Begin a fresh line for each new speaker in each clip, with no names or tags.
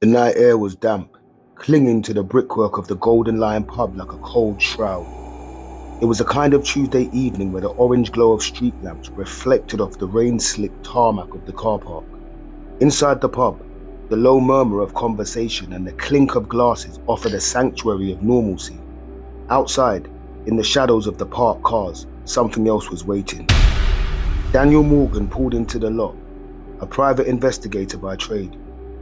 The night air was damp, clinging to the brickwork of the Golden Lion pub like a cold shroud. It was a kind of Tuesday evening where the orange glow of street lamps reflected off the rain-slicked tarmac of the car park. Inside the pub, the low murmur of conversation and the clink of glasses offered a sanctuary of normalcy. Outside, in the shadows of the parked cars, something else was waiting. Daniel Morgan pulled into the lot, a private investigator by trade.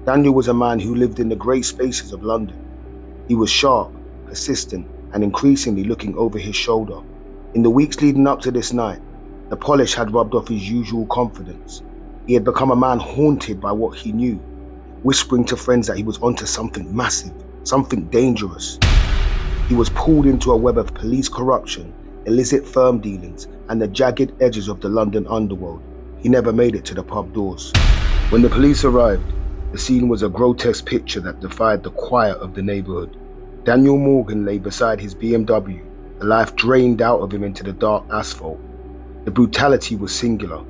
Daniel was a man who lived in the grey spaces of London. He was sharp, persistent, and increasingly looking over his shoulder. In the weeks leading up to this night, the polish had rubbed off his usual confidence. He had become a man haunted by what he knew, whispering to friends that he was onto something massive, something dangerous. He was pulled into a web of police corruption, illicit firm dealings, and the jagged edges of the London underworld. He never made it to the pub doors. When the police arrived, the scene was a grotesque picture that defied the quiet of the neighborhood. Daniel Morgan lay beside his BMW, the life drained out of him into the dark asphalt. The brutality was singular.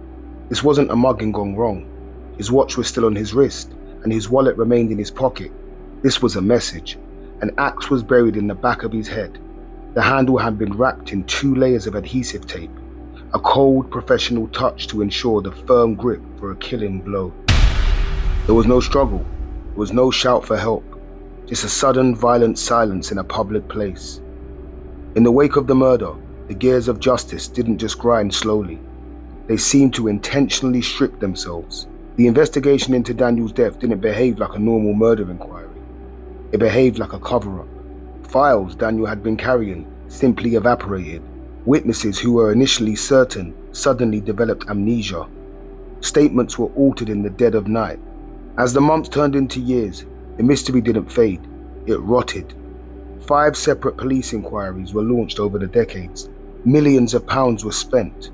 This wasn't a mugging gone wrong. His watch was still on his wrist, and his wallet remained in his pocket. This was a message. An axe was buried in the back of his head. The handle had been wrapped in 2 layers of adhesive tape, a cold, professional touch to ensure the firm grip for a killing blow. There was no struggle. There was no shout for help. Just a sudden, violent silence in a public place. In the wake of the murder, the gears of justice didn't just grind slowly. They seemed to intentionally strip themselves. The investigation into Daniel's death didn't behave like a normal murder inquiry. It behaved like a cover-up. Files Daniel had been carrying simply evaporated. Witnesses who were initially certain suddenly developed amnesia. Statements were altered in the dead of night. As the months turned into years, the mystery didn't fade, it rotted. 5 separate police inquiries were launched over the decades. Millions of pounds were spent.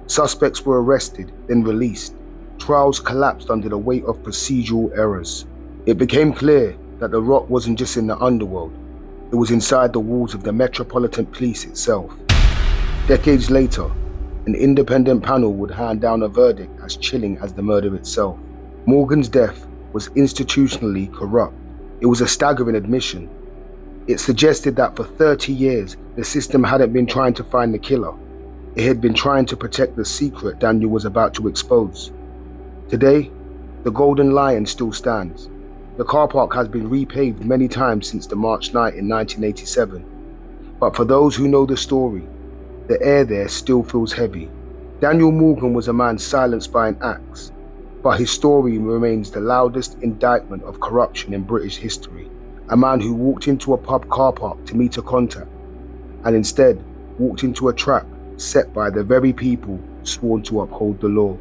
Suspects were arrested, then released. Trials collapsed under the weight of procedural errors. It became clear that the rot wasn't just in the underworld, it was inside the walls of the Metropolitan Police itself. Decades later, an independent panel would hand down a verdict as chilling as the murder itself. Morgan's death was institutionally corrupt. It was a staggering admission. It suggested that for 30 years, the system hadn't been trying to find the killer. It had been trying to protect the secret Daniel was about to expose. Today, the Golden Lion still stands. The car park has been repaved many times since the March night in 1987. But for those who know the story, the air there still feels heavy. Daniel Morgan was a man silenced by an axe, but his story remains the loudest indictment of corruption in British history. A man who walked into a pub car park to meet a contact, and instead walked into a trap set by the very people sworn to uphold the law.